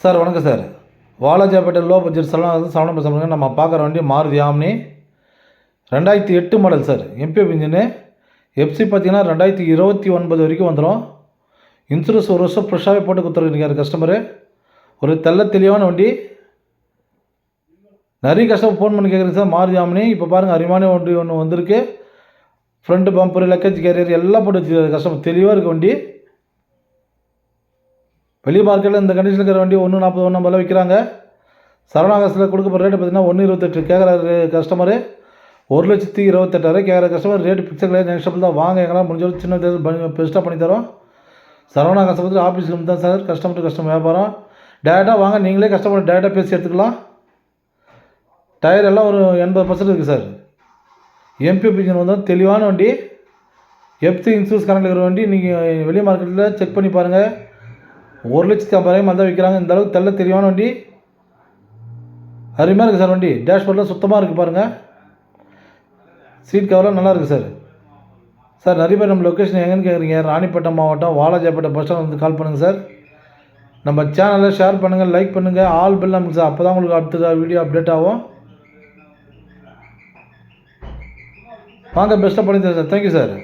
Sir வணக்கம் sir. Walajapet low budget Saravana பேசுகிறேங்க. நம்ம பார்க்குற வண்டி Maruti omni 2008 model sir. MBF engine. FC பார்த்தீங்கன்னா 2029 வரைக்கும் வந்துடும். இன்சூரன்ஸ் ஒரு வருஷம் ஃப்ரெஷ்ஷாகவே போட்டு கொடுத்துருக்காரு கஸ்டமரு. ஒரு தெளிவான வண்டி. நிறைய கஸ்டமர் ஃபோன் பண்ணி கேட்குறீங்க சார் மாருதி ஆம்னி. இப்போ பாருங்கள் அருமையான வண்டி ஒன்று வந்திருக்கு. ஃப்ரண்ட் பம்பரு, லக்கேஜ் கேரியர் எல்லாம் போட்டு வச்சுருக்காரு கஸ்டமர். தெளிவாக இருக்குது வண்டி. வெளி மார்க்கெட்டில் இந்த கண்டிஷனில் இருக்கிற வண்டி 140 150 விற்கிறாங்க. சரவணாகாசில் கொடுக்க ரேட்டு பார்த்தீங்கன்னா 128 கேட்குறாரு கஸ்டமரு. 1,28,000 கேட்குற கஸ்டமர். ரேட்டு பிக்சர் கிடையாது, நெக்ஸ்டபிள் தான். வாங்க எங்கெல்லாம் முடிஞ்சளவு சின்ன பெஸ்ட்டாக பண்ணி தரோம். சரவணாகாசை பற்றி ஆஃபீஸுக்கு தான் சார். கஸ்டமர் டு கஸ்டமர் வியாபாரம். டேரெக்டாக வாங்க, நீங்களே கஸ்டமர் டேரெக்டாக பேசி எடுத்துக்கலாம். டயர் எல்லாம் ஒரு 80% இருக்குது சார். எம்பிஎஃப் இன்ஜின் வந்தால் தெளிவான வண்டி. எஃப்சி இன்சூரன்ஸ் கரண்ட் இருக்கிற வண்டி. நீங்கள் வெளி மார்க்கெட்டில் செக் பண்ணி பாருங்கள். 1,50,000 தான் விற்கிறாங்க. இந்த அளவுக்கு தெளிவான வண்டி. அருமையாக இருக்குது சார் வண்டி. டேஷ்போர்ட்லாம் சுத்தமாக இருக்குது பாருங்கள். சீட் கவர்லாம் நல்லா இருக்குது சார். சார் நிறைய பேர் நம்ம லொக்கேஷன் எங்கேன்னு கேட்குறீங்க. ராணிப்பேட்டை மாவட்டம் வாலாஜாப்பேட்டை பஸ் ஸ்டாண்ட் வந்து கால் பண்ணுங்கள் சார். நம்ம சேனலை ஷேர் பண்ணுங்கள், லைக் பண்ணுங்கள், ஆல் பெல் நமக்கு சார். அப்போ தான் உங்களுக்கு அடுத்த வீடியோ அப்டேட் ஆகும். வாங்க பெஸ்ட்டாக பண்ணி தரேன் சார். Thank you sir.